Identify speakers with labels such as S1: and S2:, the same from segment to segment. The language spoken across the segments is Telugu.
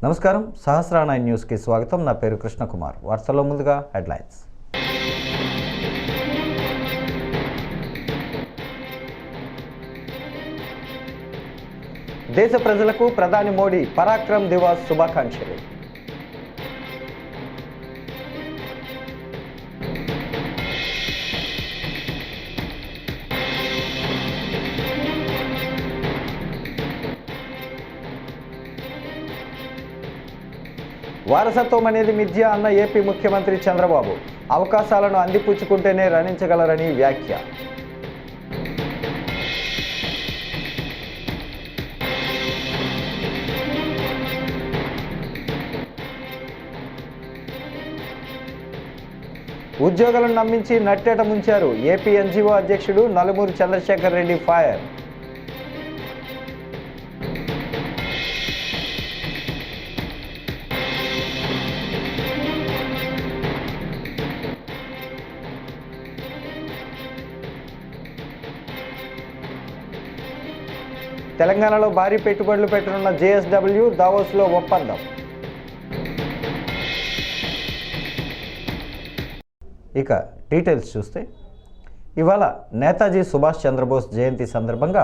S1: నమస్కారం సహస్రాణ న్యూస్ కి స్వాగతం. నా పేరు కృష్ణ కుమార్. వార్తల్లో ముందుగా హెడ్లైన్స్. దేశ ప్రజలకు ప్రధాని మోడీ పరాక్రమ్ దివాస్ శుభాకాంక్షలు. వారసత్వం అనేది మిథ్య అన్న ఏపీ ముఖ్యమంత్రి చంద్రబాబు. అవకాశాలను అందిపుచ్చుకుంటేనే రాణించగలరని వ్యాఖ్య. ఉద్యోగులను నమ్మించి నట్టేట ముంచారు. ఏపీ ఎన్జీఓ అధ్యక్షుడు నలుమూరి చంద్రశేఖర్ రెడ్డి ఫైర్. తెలంగాణలో భారీ పెట్టుబడులు పెట్టనున్న జేఎస్డబ్ల్యూ దావోస్లో ఒప్పందం. ఇక డీటెయిల్స్ చూస్తే, ఇవాళ నేతాజీ సుభాష్ చంద్రబోస్ జయంతి సందర్భంగా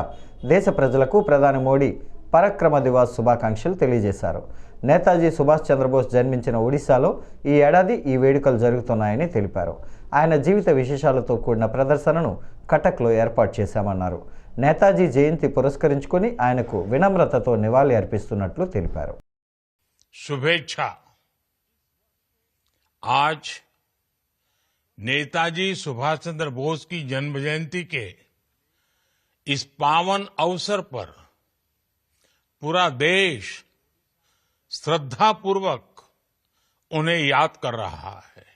S1: దేశ ప్రజలకు ప్రధాని మోడీ పరాక్రమ దివాస్ శుభాకాంక్షలు తెలియజేశారు. నేతాజీ సుభాష్ చంద్రబోస్ జన్మించిన ఒడిశాలో ఈ ఏడాది ఈ వేడుకలు జరుగుతున్నాయని తెలిపారు. ఆయన జీవిత విశేషాలతో కూడిన ప్రదర్శనను కటక్లో ఏర్పాటు చేశామన్నారు. నేతాజీ జయంతి పురస్కరించుకొని ఆయనకు వినమ్రతతో నివాళి అర్పిస్తున్నట్లు తెలిపారు.
S2: शुभेच्छा। आज नेताजी सुभाष चंद्र बोस की जन्म जयंती के इस पावन अवसर पर पूरा देश श्रद्धापूर्वक उन्हें याद कर रहा है।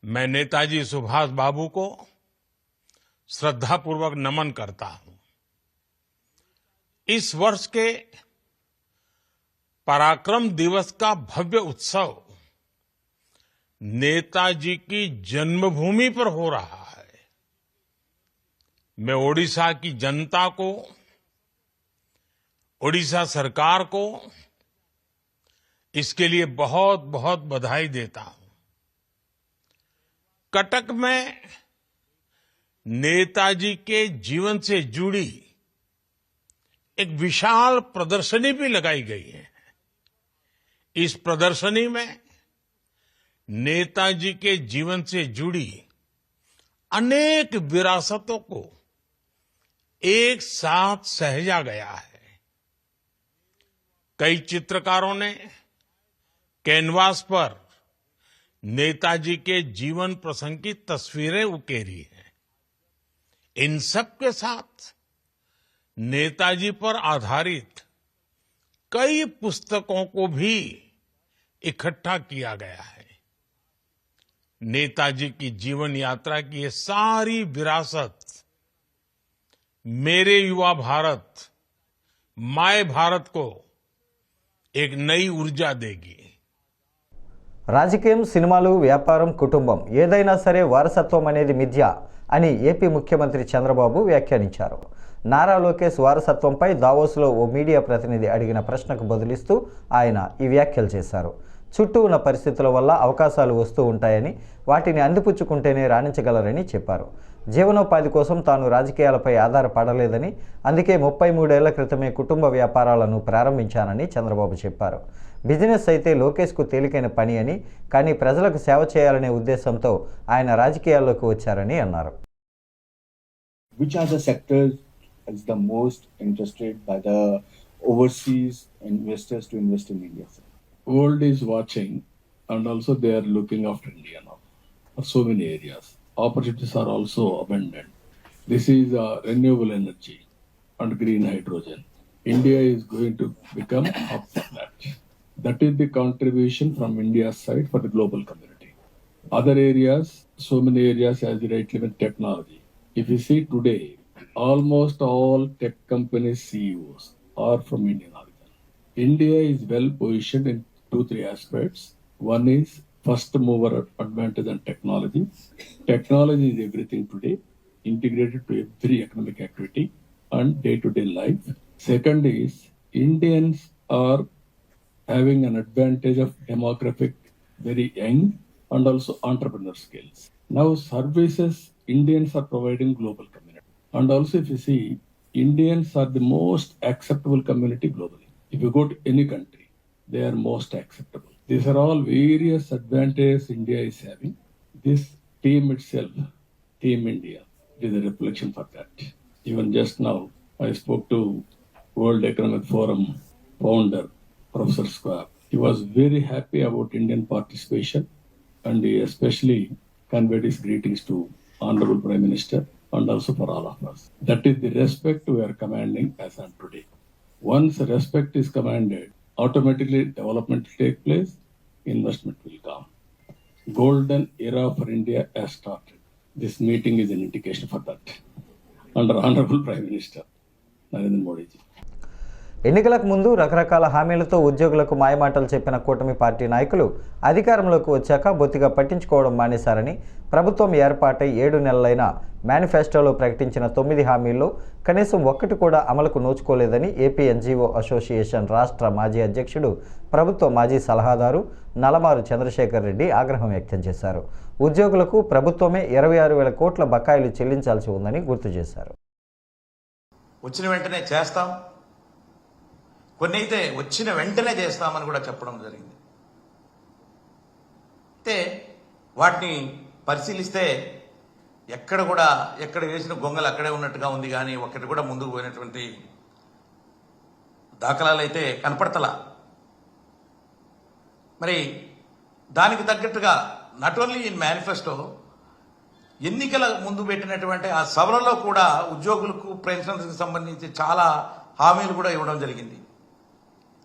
S2: मैं नेताजी सुभाष बाबू को श्रद्धापूर्वक नमन करता हूं। इस वर्ष के पराक्रम दिवस का भव्य उत्सव नेताजी की जन्मभूमि पर हो रहा है। मैं ओडिशा की जनता को, ओडिशा सरकार को इसके लिए बहुत बहुत बधाई देता हूं। कटक में नेताजी के जीवन से जुड़ी एक विशाल प्रदर्शनी भी लगाई गई है। इस प्रदर्शनी में नेताजी के जीवन से जुड़ी अनेक विरासतों को एक साथ सहेजा गया है। कई चित्रकारों ने कैनवास पर नेताजी के जीवन प्रसंग की तस्वीरें उकेरी हैं। इन सब के साथ नेताजी पर आधारित कई पुस्तकों को भी इकट्ठा किया गया है। नेताजी की जीवन यात्रा की ये सारी विरासत मेरे युवा भारत, माय भारत को एक नई ऊर्जा देगी। రాజకీయం, సినిమాలు, వ్యాపారం, కుటుంబం ఏదైనా సరే వారసత్వం అనేది మిథ్య అని ఏపీ ముఖ్యమంత్రి చంద్రబాబు వ్యాఖ్యానించారు. నారా లోకేష్ వారసత్వంపై దావోస్లో ఓ మీడియా ప్రతినిధి అడిగిన ప్రశ్నకు బదులిస్తూ ఆయన ఈ వ్యాఖ్యలు చేశారు. చుట్టూ ఉన్న పరిస్థితుల వల్ల అవకాశాలు వస్తూ ఉంటాయని, వాటిని అందిపుచ్చుకుంటేనే రాణించగలరని చెప్పారు. జీవనోపాధి కోసం తాను రాజకీయాలపై ఆధారపడలేదని, అందుకే 33 ఏళ్ల క్రితమే కుటుంబ వ్యాపారాలను ప్రారంభించానని చంద్రబాబు చెప్పారు. బిజినెస్ అయితే లోకేష్కు తేలికైన పని అని, కానీ ప్రజలకు సేవ చేయాలనే ఉద్దేశంతో ఆయన రాజకీయాల్లోకి వచ్చారని అన్నారు.
S3: Which are the sectors is the most interested by the overseas investors to invest in India?
S4: World is watching, and also they are looking after India now for so many areas. Opportunities are also abundant. This is renewable energy and green hydrogen. India is going to become hub for that. That is the contribution from India's side for the global community. Other areas, so many areas as you rightly meant technology. If you see today, almost all tech companies CEOs are from Indian origin. India is well positioned in 2-3 aspects. One is first mover advantage on technology. Technology is everything today, integrated to every economic activity and day-to-day life. Second is Indians are having an advantage of demographic, very young, and also entrepreneur skills. Now, services Indians are providing global community. And also, if you see, Indians are the most acceptable community globally. If you go to any country, they are most acceptable. These are all various advantages India is having. This team itself, Team India, is a reflection for that. Even just now, I spoke to World Economic Forum founder, Professor Schwab. He was very happy about Indian participation and he especially conveyed his greetings to Honorable Prime Minister and also for all of us. That is the respect we are commanding as on today. Once respect is commanded, automatically development will take place, investment will come. Golden era for India has started. This meeting is an indication for that. Under Honorable Prime Minister Narendra Modi ji.
S1: ఎన్నికలకు ముందు రకరకాల హామీలతో ఉద్యోగులకు మాయమాటలు చెప్పిన కూటమి పార్టీ నాయకులు అధికారంలోకి వచ్చాక బొత్తిగా పట్టించుకోవడం మానేశారని, ప్రభుత్వం ఏర్పాటై 7 నెలలైన మేనిఫెస్టోలో ప్రకటించిన 9 హామీల్లో కనీసం ఒక్కటి కూడా అమలుకు నోచుకోలేదని ఏపీ ఎన్జీఓ అసోసియేషన్ రాష్ట్ర మాజీ అధ్యక్షుడు, ప్రభుత్వ మాజీ సలహాదారు నలమారు చంద్రశేఖర్ రెడ్డి ఆగ్రహం వ్యక్తం చేశారు. ఉద్యోగులకు ప్రభుత్వమే 26,000 కోట్ల బకాయిలు చెల్లించాల్సి ఉందని గుర్తు చేశారు.
S5: వచ్చిన వెంటనే చేస్తాం, కొన్ని అయితే వచ్చిన వెంటనే చేస్తామని కూడా చెప్పడం జరిగింది. అయితే వాటిని పరిశీలిస్తే ఎక్కడ వేసిన గొంగలు అక్కడే ఉన్నట్టుగా ఉంది, కానీ ఒక్కటి కూడా ముందుకు పోయినటువంటి దాఖలాలు అయితే కనపడతలా. మరి దానికి తగ్గట్టుగా నాట్ ఓన్లీ ఇన్ మేనిఫెస్టో, ఎన్నికల ముందు పెట్టినటువంటి ఆ సభలలో కూడా ఉద్యోగులకు పెన్షన్స్కి సంబంధించి చాలా హామీలు కూడా ఇవ్వడం జరిగింది.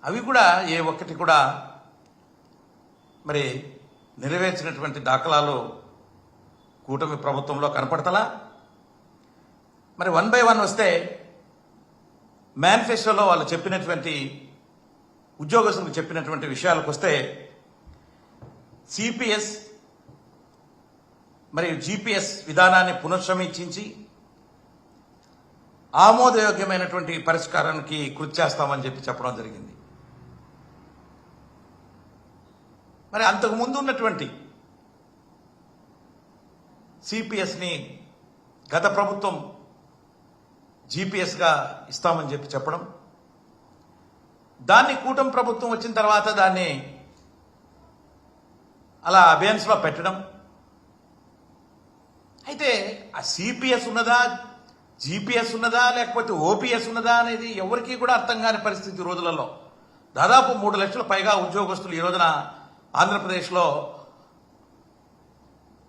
S5: అవి కూడా ఏ ఒక్కటి కూడా మరి నెరవేర్చినటువంటి దాఖలాలు కూటమి ప్రభుత్వంలో కనపడతలా. మరి 1 by 1 వస్తే మేనిఫెస్టోలో వాళ్ళు చెప్పినటువంటి ఉద్యోగస్తులకు చెప్పినటువంటి విషయాలకు వస్తే సిపిఎస్ మరియు జిపిఎస్ విధానాన్ని పునఃసమీక్షించి ఆమోదయోగ్యమైనటువంటి పరిష్కారానికి కృషి చేస్తామని చెప్పడం జరిగింది. మరి అంతకు ముందు ఉన్నటువంటి సిపిఎస్ని గత ప్రభుత్వం జిపిఎస్గా ఇస్తామని చెప్పడం, దాన్ని కూటమి ప్రభుత్వం వచ్చిన తర్వాత దాన్ని అలా అబియన్స్లో పెట్టడం. అయితే ఆ సిపిఎస్ ఉన్నదా, జిపిఎస్ ఉన్నదా, లేకపోతే ఓపీఎస్ ఉన్నదా అనేది ఎవరికీ కూడా అర్థం కాని పరిస్థితి రోజులలో. దాదాపు 3 లక్షల పైగా ఉద్యోగస్తులు ఈ రోజున ఆంధ్రప్రదేశ్లో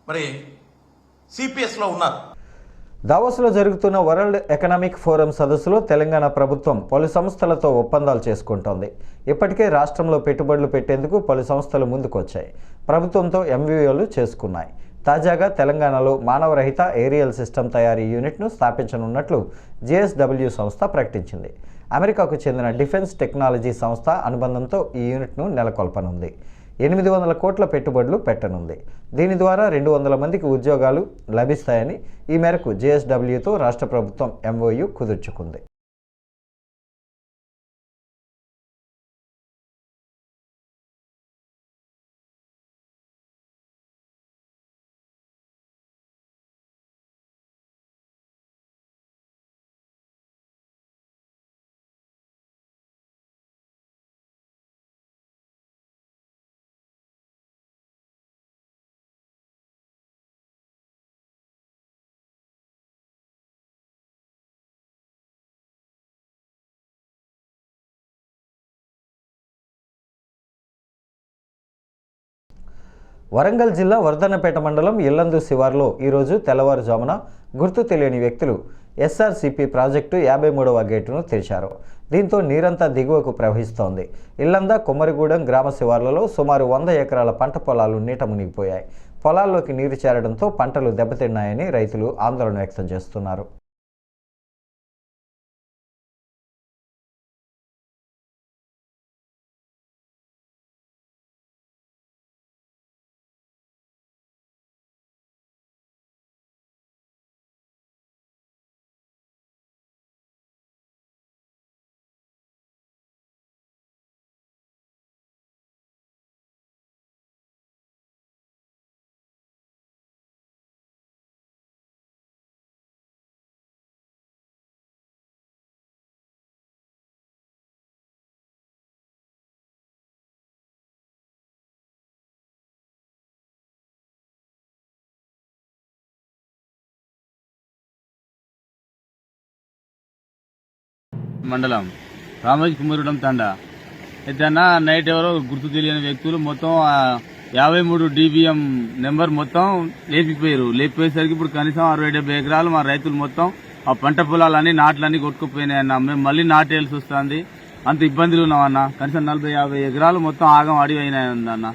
S5: మరి సిపిఎస్లో ఉన్నారు.
S1: దావోస్లో జరుగుతున్న వరల్డ్ ఎకనామిక్ ఫోరం సదస్సులో తెలంగాణ ప్రభుత్వం పలు సంస్థలతో ఒప్పందాలు చేసుకుంటోంది. ఇప్పటికే రాష్ట్రంలో పెట్టుబడులు పెట్టేందుకు పలు సంస్థలు ముందుకొచ్చాయి. ప్రభుత్వంతో ఎంవీఓలు చేసుకున్నాయి. తాజాగా తెలంగాణలో మానవరహిత ఏరియల్ సిస్టమ్ తయారీ యూనిట్ను స్థాపించనున్నట్లు జేఎస్డబ్ల్యూ సంస్థ ప్రకటించింది. అమెరికాకు చెందిన డిఫెన్స్ టెక్నాలజీ సంస్థ అనుబంధంతో ఈ యూనిట్ను నెలకొల్పనుంది. 800 కోట్ల పెట్టుబడులు పెట్టనుంది. దీని ద్వారా 200 మందికి ఉద్యోగాలు లభిస్తాయని ఈ మేరకు జేఎస్డబ్ల్యూతో రాష్ట్ర ప్రభుత్వం ఎంఓయూ కుదుర్చుకుంది. వరంగల్ జిల్లా వర్ధన్నపేట మండలం ఇల్లందు శివార్లో ఈరోజు తెల్లవారుజామున గుర్తు తెలియని వ్యక్తులు ఎస్ఆర్సిపి ప్రాజెక్టు 53వ గేటును తెరిచారు. దీంతో నీరంతా దిగువకు ప్రవహిస్తోంది. ఇల్లంద కొమ్మరిగూడెం గ్రామ శివార్లలో సుమారు 100 ఎకరాల పంట పొలాలు నీట మునిగిపోయాయి. పొలాల్లోకి నీరు చేరడంతో పంటలు దెబ్బతిన్నాయని రైతులు ఆందోళన వ్యక్తం చేస్తున్నారు.
S6: మండలం రామోజీ కుమారుడం తండా అయితే అన్న నైట్ ఎవరో గుర్తు తెలియని వ్యక్తులు మొత్తం 53 DBM నెంబర్ మొత్తం లేపిపోయేసరికి ఇప్పుడు కనీసం 60-70 ఎకరాలు మా రైతులు మొత్తం ఆ పంట పొలాలన్నీ నాట్లన్నీ కొట్టుకుపోయినాయి అన్న. మేము మళ్ళీ నాటేయాల్సి వస్తుంది, అంత ఇబ్బందులు ఉన్నామన్న. కనీసం 40-50 ఎకరాలు మొత్తం ఆగం అడిగి అయినాయన్న.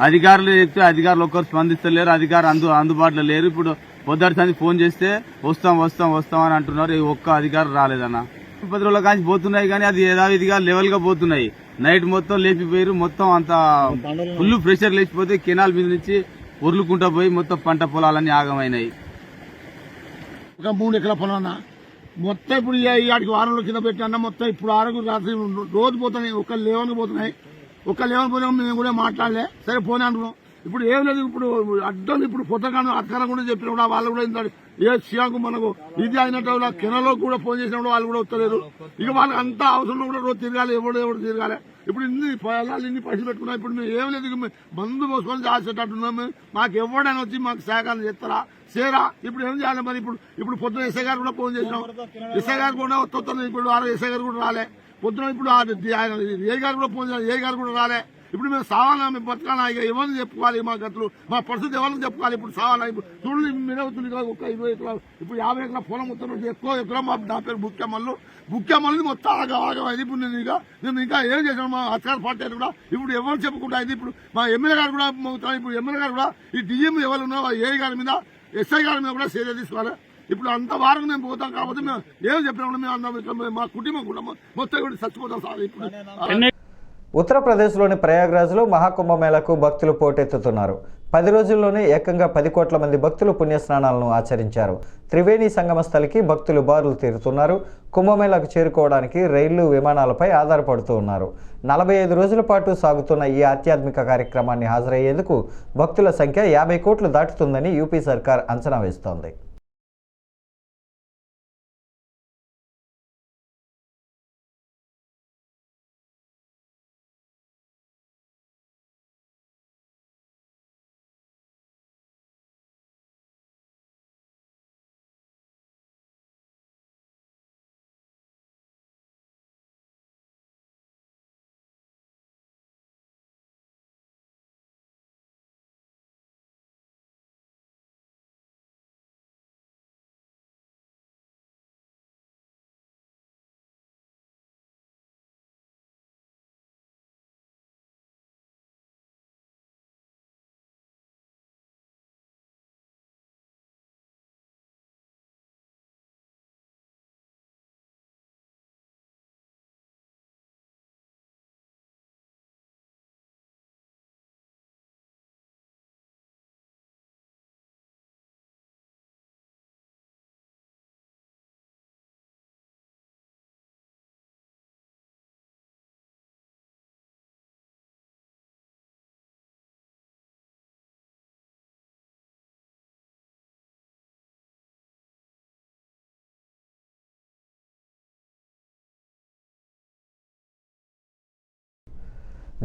S6: అధికారులు చెప్తే అధికారులు ఒక్కరు స్పందిస్తలేరు, అధికారులు అందుబాటులో లేరు. ఇప్పుడు పొద్దుటి ఫోన్ చేస్తే వస్తాం అని అంటున్నారు. ఒక్క అధికారులు రాలేదన్న. 10 రోజుల కాంచి పోతున్నాయి కానీ అది యథావిధిగా లెవెల్ గా పోతున్నాయి. నైట్ మొత్తం లేపిపోయారు, మొత్తం అంత ఫుల్ ప్రెషర్ లేచిపోతే కెనాల్ మీద నుంచి ఉర్లుకుంటా పోయి మొత్తం పంట పొలాలన్నీ ఆగమైనాయి.
S7: ఒక 3 ఎకరాల పొలం మొత్తం ఇప్పుడు ఆడికి వారంలో కింద పెట్టినా మొత్తం ఇప్పుడు 6 రాత్రి రోజు పోతున్నాయి. ఒక లెవెల్కి పోతున్నాయి. మేము కూడా మాట్లాడలే, సరే పోనీ అంటున్నాం. ఇప్పుడు ఏం లేదు, ఇప్పుడు అడ్డలు ఇప్పుడు పొత్తకాను అధికారం కూడా చెప్పిన కూడా వాళ్ళు కూడా ఇంత ఏ సీఎంకు మనకు ఇది అయినట్టు కెనలో కూడా ఫోన్ చేసినప్పుడు వాళ్ళు కూడా వస్తలేరు. ఇక వాళ్ళకి అంతా అవసరంలో కూడా రోజు తిరగాలి, ఎవడు తిరగాలి. ఇప్పుడు ఇన్ని పైసలు పెట్టుకున్నాం. ఇప్పుడు మేము ఏం లేదు, మందు పోసుకొని దాచేటట్టున్నాము. మాకు ఎవడైనా వచ్చి మాకు సహకారం చేస్తారా చేరా. ఇప్పుడు ఏం చేయాలి మరి? ఇప్పుడు పొద్దున ఎస్ఐ గారు కూడా ఫోన్ చేసినాం. ఎస్ఐ గారు కూడా వస్తుంది. ఇప్పుడు ఎస్ఐ గారు కూడా రాలే పొద్దున. ఇప్పుడు ఏ గారు కూడా ఫోన్ చేయాలి, ఏ గారు కూడా రాలే. ఇప్పుడు మేము సావాలా, మేము బతకాలా? ఇక ఎవరిని చెప్పుకోవాలి? మా గతులు మా పరిస్థితి ఎవరికి చెప్పుకోవాలి? ఇప్పుడు సావాలా? ఇప్పుడు చూడండి, మీరవుతుంది కదా ఒక 20 ఎకరాలు, ఇప్పుడు 50 ఎకరాల పొలం మొత్తం ఎక్కువ ఎకరం. నా పేరు బుక్కెమల్లు మొత్తం ఆగమైంది. ఇప్పుడు నేను ఇంకా ఏం చేశాను? మా అధికార పార్టీ కూడా ఇప్పుడు ఎవరు చెప్పుకుంటా అయింది. ఇప్పుడు మా ఎమ్మెల్యే గారు కూడా ఇప్పుడు ఎమ్మెల్యే గారు కూడా ఈ డిఎం ఎవరు ఉన్నా ఏ గారి మీద ఎస్ఐ గారి మీద కూడా చర్య తీసుకోవాలి. ఇప్పుడు అంత వారం మేము పోతాం కాబట్టి మేము ఏం చెప్పినప్పుడు మేము అందరం మా కుటుంబం కూడా మొత్తం కూడా చచ్చిపోతాం సార్. ఇప్పుడు
S2: ఉత్తరప్రదేశ్లోని ప్రయాగ్రాజ్లో మహాకుంభమేళకు భక్తులు పోటెత్తుతున్నారు. 10 రోజుల్లోనే ఏకంగా 10 కోట్ల మంది భక్తులు పుణ్యస్నానాలను ఆచరించారు. త్రివేణి సంగమ స్థలికి భక్తులు బారులు తీరుతున్నారు. కుంభమేళకు చేరుకోవడానికి రైళ్లు, విమానాలపై ఆధారపడుతూ ఉన్నారు. 45 రోజుల పాటు సాగుతున్న ఈ ఆధ్యాత్మిక కార్యక్రమాన్ని హాజరయ్యేందుకు భక్తుల సంఖ్య 50 కోట్లు దాటుతుందని యూపీ సర్కార్ అంచనా వేస్తోంది.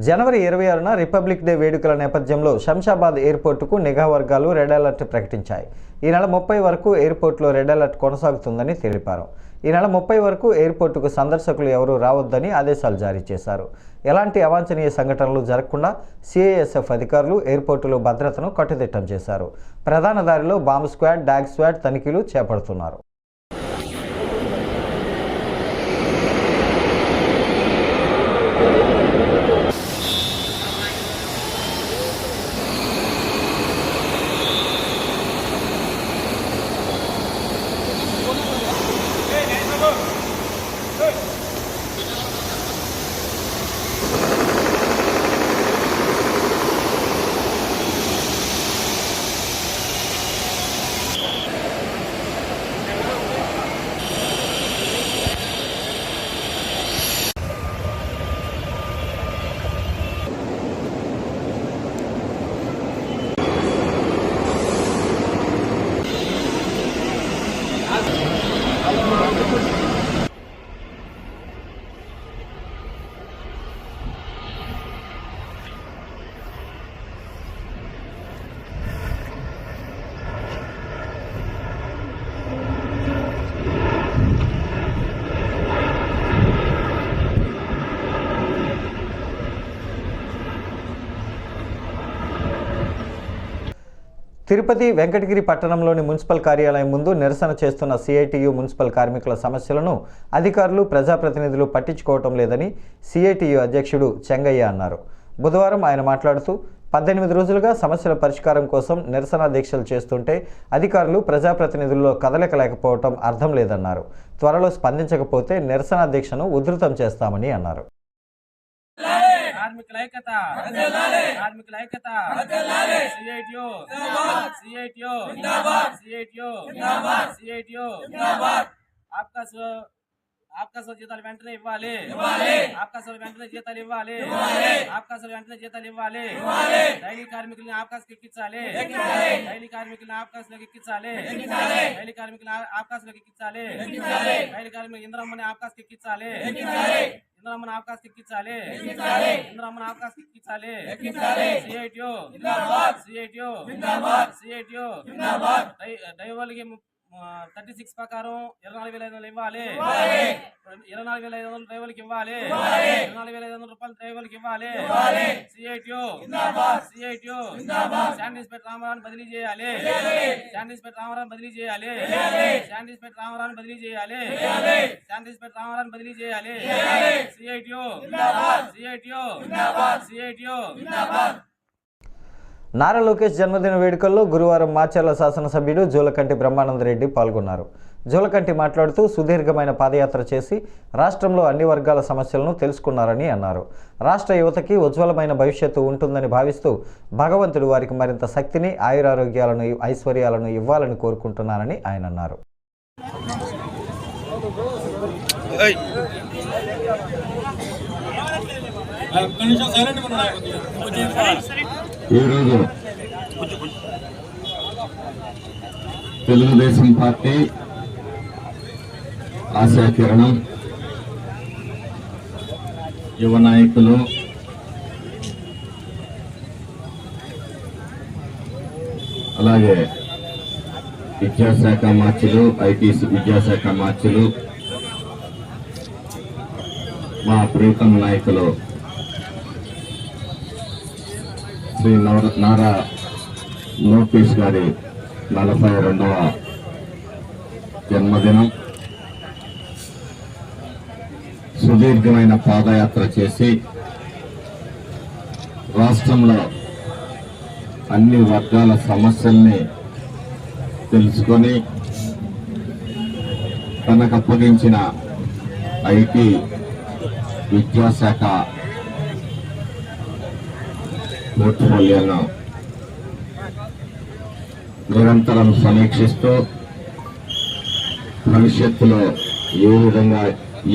S2: జనవరి 26న రిపబ్లిక్ డే వేడుకల నేపథ్యంలో శంషాబాద్ ఎయిర్పోర్టుకు నిఘా వర్గాలు రెడ్ అలర్ట్ ప్రకటించాయి. ఈ నెల 30 వరకు ఎయిర్పోర్టులో రెడ్ అలర్ట్ కొనసాగుతుందని తెలిపారు. ఈ నెల 30 వరకు ఎయిర్పోర్టుకు సందర్శకులు ఎవరూ రావద్దని ఆదేశాలు జారీ చేశారు. ఎలాంటి అవాంఛనీయ సంఘటనలు జరగకుండా సిఐఎస్ఎఫ్ అధికారులు ఎయిర్పోర్టులో భద్రతను కట్టుదిట్టం చేశారు. ప్రధాన దారిలో బాంబ్ స్క్వాడ్, డాగ్ స్క్వాడ్ తనిఖీలు చేపడుతున్నారు.
S1: తిరుపతి వెంకటగిరి పట్టణంలోని మున్సిపల్ కార్యాలయం ముందు నిరసన చేస్తున్న సిఐటియు మున్సిపల్ కార్మికుల సమస్యలను అధికారులు ప్రజాప్రతినిధులు పట్టించుకోవటం లేదని సిఐటియు అధ్యక్షుడు చెంగయ్య అన్నారు. బుధవారం ఆయన మాట్లాడుతూ 18 రోజులుగా సమస్యల పరిష్కారం కోసం నిరసన దీక్షలు చేస్తుంటే అధికారులు ప్రజాప్రతినిధుల్లో కదలిక లేకపోవటం అర్థం లేదన్నారు. త్వరలో స్పందించకపోతే నిరసన దీక్షను ఉధృతం చేస్తామని అన్నారు.
S8: కార్మికుల ఐక్యత కార్మికుల ఐక్యత సిఐటియు ఆప్కాసు జీతాలు వెంటనే ఇవ్వాలి ఆప్కాసులు వెంటనే జీతాలు ఇవ్వాలి ఆప్కాసులు వెంటనే జీతాలు ఇవ్వాలి డైలీ కార్మికుల్ని ఆప్కాసులు ఎక్కించాలి డైలీ కార్మికుల్ని ఆప్కాసులకు ఎక్కించాలి డైలీ కార్మికుల్ని ఆప్కాసులకు ఎక్కించాలి డైలీ కార్మికులు ఇంద్రమ్మని ఆప్కాసులు ఎక్కించాలి ఇంద్రమ్మని ఆప్కాసులు ఎక్కించాలి ఇంద్రమ్మని ఆప్కాసులు ఎక్కించాలి సిఐటియు డ్రైవర్లకి 36 ప్రకారం 24,500 ఇవ్వాలి 24,500 డ్రైవర్లకు ఇవ్వాలి 24,500 రూపాయలు డ్రైవర్లకు ఇవ్వాలి సిఐటియు శాండిస్పేట రామారావుని బదిలీ చేయాలి శాండిస్పేట రామారావుని బదిలీ చేయాలి శాండిస్పేట రామారావుని బదిలీ చేయాలి శాండిస్పేట రామారావుని బదిలీ చేయాలి సిఐటియు
S1: నారా లోకేష్ జన్మదిన వేడుకల్లో గురువారం మాచర్ల శాసనసభ్యుడు జూలకంటి బ్రహ్మానందరెడ్డి పాల్గొన్నారు. జూలకంటి మాట్లాడుతూ సుదీర్ఘమైన పాదయాత్ర చేసి రాష్ట్రంలో అన్ని వర్గాల సమస్యలను తెలుసుకున్నారని అన్నారు. రాష్ట్ర యువతకి ఉజ్వలమైన భవిష్యత్తు ఉంటుందని భావిస్తూ భగవంతుడు వారికి మరింత శక్తిని, ఆయురారోగ్యాలను, ఐశ్వర్యాలను ఇవ్వాలని కోరుకుంటున్నానని ఆయన అన్నారు.
S9: ఈరోజు తెలుగుదేశం పార్టీ ఆశాకిరణం యువ నాయకులు అలాగే విద్యాశాఖ మార్చులు, ఐటీ విద్యాశాఖ మార్చులు, మా ప్రీతం నాయకులు శ్రీ నారా లోకేష్ గారి 42వ జన్మదినం. సుదీర్ఘమైన పాదయాత్ర చేసి రాష్ట్రంలో అన్ని వర్గాల సమస్యల్ని తెలుసుకొని తనకు అప్పగించిన ఐటీ విద్యాశాఖ పోర్ట్ఫోలియోను నిరంతరం సమీక్షిస్తూ భవిష్యత్తులో ఏ విధంగా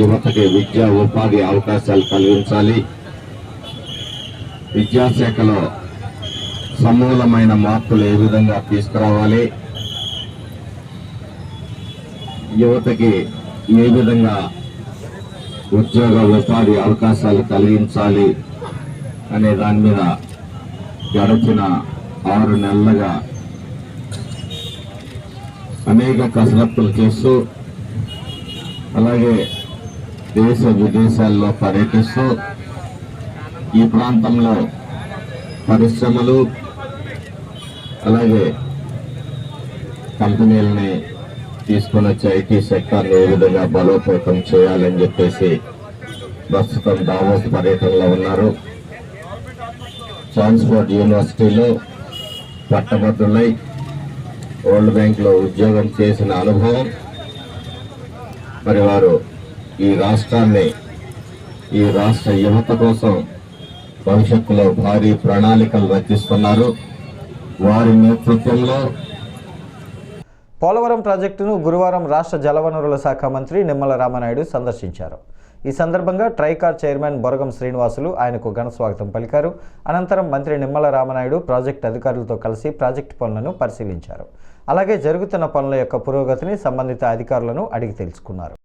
S9: యువతకి విద్యా ఉపాధి అవకాశాలు కలిగించాలి, విద్యాశాఖలో సమూలమైన మార్పులు ఏ విధంగా తీసుకురావాలి, యువతకి ఏ విధంగా ఉద్యోగ ఉపాధి అవకాశాలు కలిగించాలి అనే దాని మీద గడిచిన 6 నెలలుగా అనేక కసరత్తులు చేస్తూ అలాగే దేశ విదేశాల్లో పర్యటిస్తూ ఈ ప్రాంతంలో పరిశ్రమలు అలాగే కంపెనీలని తీసుకొని వచ్చి ఐటీ సెక్టార్ని ఏ విధంగా బలోపేతం చేయాలని చెప్పేసి ప్రస్తుతం దావోస్ పర్యటనలో ఉన్నారు. ట్రాన్స్పోర్ట్ యూనివర్సిటీలో పట్టభద్రులై వరల్డ్ బ్యాంక్లో ఉద్యోగం చేసిన అనుభవం, మరి వారు ఈ రాష్ట్రాన్ని, ఈ రాష్ట్ర యువత కోసం భవిష్యత్తులో భారీ ప్రణాళికలు రచిస్తున్నారు. వారి నేతృత్వంలో
S1: పోలవరం ప్రాజెక్టును గురువారం రాష్ట్ర జలవనరుల శాఖ మంత్రి నిమ్మల రామనాయుడు సందర్శించారు. ఈ సందర్భంగా ట్రైకార్ చైర్మన్ బొరగం శ్రీనివాసులు ఆయనకు ఘన స్వాగతం పలికారు. అనంతరం మంత్రి నిమ్మల రామనాయుడు ప్రాజెక్టు అధికారులతో కలిసి ప్రాజెక్టు పనులను పరిశీలించారు. అలాగే జరుగుతున్న పనుల యొక్క పురోగతిని సంబంధిత అధికారులను అడిగి తెలుసుకున్నారు.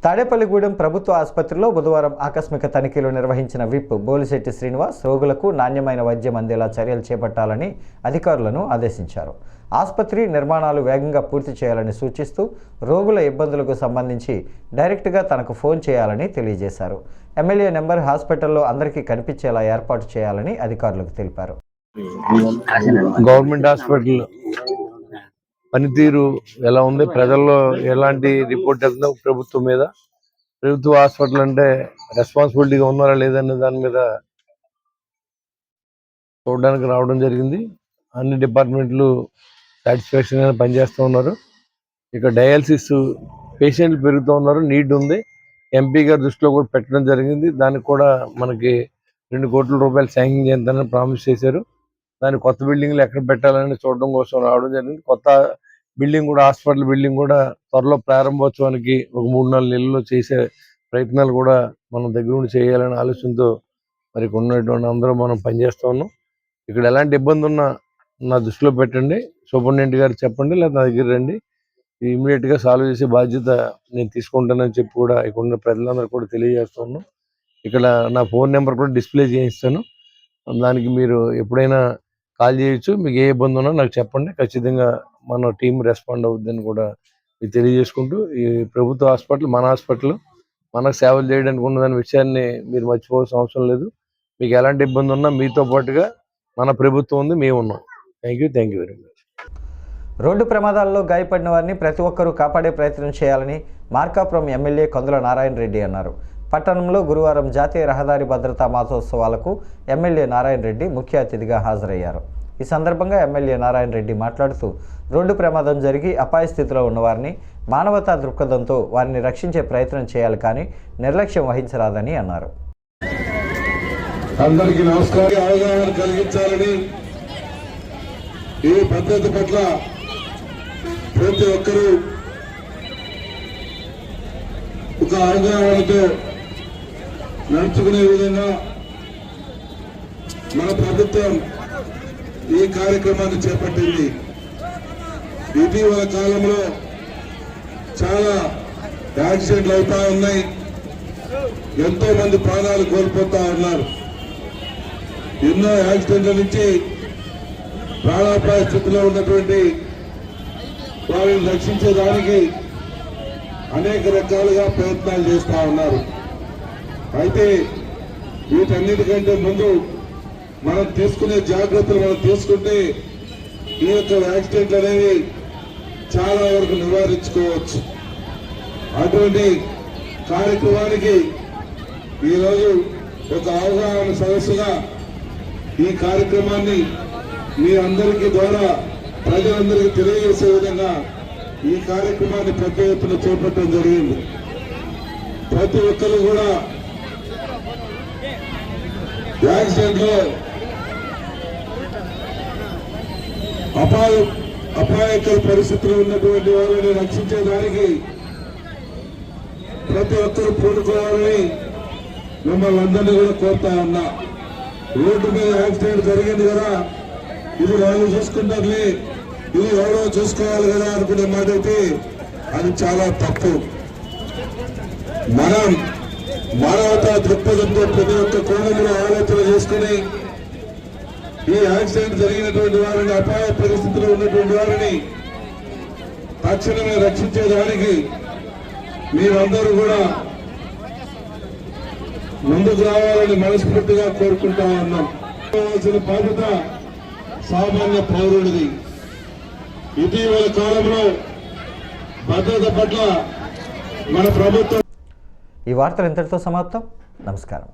S1: తాడేపల్లిగూడెం ప్రభుత్వ ఆసుపత్రిలో బుధవారం ఆకస్మిక తనిఖీలు నిర్వహించిన విప్ బోలిశెట్టి శ్రీనివాస్ రోగులకు నాణ్యమైన వైద్యం అందేలా చర్యలు చేపట్టాలని అధికారులను ఆదేశించారు. ఆసుపత్రి నిర్మాణాలు వేగంగా పూర్తి చేయాలని సూచిస్తూ రోగుల ఇబ్బందులకు సంబంధించి డైరెక్ట్గా తనకు ఫోన్ చేయాలని తెలియజేశారు. ఎమ్మెల్యే నెంబర్ హాస్పిటల్లో అందరికీ కనిపించేలా ఏర్పాటు చేయాలని అధికారులకు తెలిపారు.
S10: గవర్నమెంట్ హాస్పిటల్ పనితీరు ఎలా ఉంది, ప్రజల్లో ఎలాంటి రిపోర్ట్ వెళ్తుందో ప్రభుత్వం మీద, ప్రభుత్వ హాస్పిటల్ అంటే రెస్పాన్సిబిలిటీగా ఉన్నారా లేదనే దాని మీద చూడడానికి రావడం జరిగింది. అన్ని డిపార్ట్మెంట్లు సాటిస్ఫాక్షన్ గా పనిచేస్తూ ఉన్నారు. ఇక డయాలసిస్ పేషెంట్లు పెరుగుతూ ఉన్నారు, నీడ్ ఉంది. ఎంపీ గారి దృష్టిలో కూడా పెట్టడం జరిగింది. దానికి కూడా మనకి 2 కోట్ల రూపాయలు శాంక్షన్ చేద్దామని ప్రామిస్ చేశారు. దాని కొత్త బిల్డింగ్లు ఎక్కడ పెట్టాలని చూడడం కోసం రావడం జరిగింది. కొత్త బిల్డింగ్ కూడా, హాస్పిటల్ బిల్డింగ్ కూడా త్వరలో ప్రారంభోత్సవానికి ఒక 3-4 నెలల్లో చేసే ప్రయత్నాలు కూడా మనం దగ్గర ఉండి చేయాలనే ఆలోచనతో మరి ఉన్నటువంటి అందరూ మనం పనిచేస్తూ ఉన్నాం. ఇక్కడ ఎలాంటి ఇబ్బంది ఉన్నా నా దృష్టిలో పెట్టండి, సూపరింటెండెంట్ గారు చెప్పండి, లేదా నా దగ్గర రండి. ఇమీడియట్ గా సాల్వ్ చేసే బాధ్యత నేను తీసుకుంటానని చెప్పి కూడా ఇక్కడ ఉన్న ప్రజలందరూ కూడా తెలియజేస్తున్నాను. ఇక్కడ నా ఫోన్ నెంబర్ కూడా డిస్ప్లే చేయిస్తాను. దానికి మీరు ఎప్పుడైనా కాల్ చేయొచ్చు. మీకు ఏ ఇబ్బంది ఉన్నా నాకు చెప్పండి, ఖచ్చితంగా మన టీం రెస్పాండ్ అవుతుందని కూడా మీకు తెలియజేసుకుంటూ, ఈ ప్రభుత్వ హాస్పిటల్ మన హాస్పిటల్, మనకు సేవలు చేయడానికి ఉన్నదనే విషయాన్ని మీరు మర్చిపోవాల్సిన అవసరం లేదు. మీకు ఎలాంటి ఇబ్బంది ఉన్నా మీతో పాటుగా మన ప్రభుత్వం ఉంది, మేము ఉన్నాం. Thank you very much.
S1: Road ప్రమాదాల్లో గాయపడిన వారిని ప్రతి ఒక్కరూ కాపాడే ప్రయత్నం చేయాలని మార్కాపురం ఎమ్మెల్యే కందుల నారాయణ రెడ్డి అన్నారు. పట్టణంలో గురువారం జాతీయ రహదారి భద్రతా మాసోత్సవాలకు ఎమ్మెల్యే నారాయణ రెడ్డి ముఖ్య అతిథిగా హాజరయ్యారు. ఈ సందర్భంగా ఎమ్మెల్యే నారాయణ రెడ్డి మాట్లాడుతూ రోడ్డు ప్రమాదం జరిగి అపాయ స్థితిలో ఉన్నవారిని మానవతా దృక్పథంతో వారిని రక్షించే ప్రయత్నం చేయాలి, కానీ నిర్లక్ష్యం వహించరాదని అన్నారు.
S7: అందరికీ నమస్కారం. అవగాహన కలిగించాలని, ఈ పద్ధతి పట్ల ప్రతి ఒక్కరూ ఒక అవగాహనతో నడుచుకునే విధంగా మన ప్రభుత్వం ఈ కార్యక్రమాన్ని చేపట్టింది. ఇటీవల కాలంలో చాలా యాక్సిడెంట్లు అవుతా ఉన్నాయి, ఎంతో మంది ప్రాణాలు కోల్పోతా ఉన్నారు. ఎన్నో యాక్సిడెంట్ల నుంచి ప్రాణాపాయ స్థితిలో ఉన్నటువంటి వారిని రక్షించేదానికి అనేక రకాలుగా ప్రయత్నాలు చేస్తా ఉన్నారు. అయితే వీటన్నిటికంటే ముందు మనం తీసుకునే జాగ్రత్తలు మనం తీసుకుంటే ఈ యొక్క యాక్సిడెంట్లు అనేవి చాలా వరకు నివారించుకోవచ్చు. అటువంటి కార్యక్రమానికి ఈరోజు ఒక అవగాహన సదస్సుగా ఈ కార్యక్రమాన్ని మీ అందరికీ ద్వారా ప్రజలందరికీ తెలియజేసే విధంగా ఈ కార్యక్రమాన్ని పెద్ద ఎత్తున చేపట్టడం జరిగింది. ప్రతి ఒక్కరు కూడా యాక్సిడెంట్ లో అపాయకర పరిస్థితులు ఉన్నటువంటి వారిని రక్షించేదానికి ప్రతి ఒక్కరూ పూనుకోవాలని మిమ్మల్ని అందరినీ కూడా కోరుతా ఉన్నా. రోడ్డు మీద యాక్సిడెంట్ జరిగింది కదా, ఇది వాళ్ళు చూసుకుంటారులే, ఇది ఎవరో చూసుకోవాలి కదా అనుకునే మాట అయితే అది చాలా తప్పు. మనం మానవతా దృక్పథంతో ప్రతి ఒక్క కోణంలో ఆలోచన చేసుకుని ఈ యాక్సిడెంట్ జరిగినటువంటి వారిని, అపాయ పరిస్థితిలో ఉన్నటువంటి వారిని తక్షణమే రక్షించేదానికి మీరందరూ కూడా ముందుకు రావాలని మనస్ఫూర్తిగా కోరుకుంటా ఉన్నాం. బాధ్యత సామాన్య పౌరుడిది. ఇటీవల కాలంలో భద్రత పట్ల మన ప్రభుత్వం.
S1: ఈ వార్తలు ఇంతటితో సమాప్తం. నమస్కారం.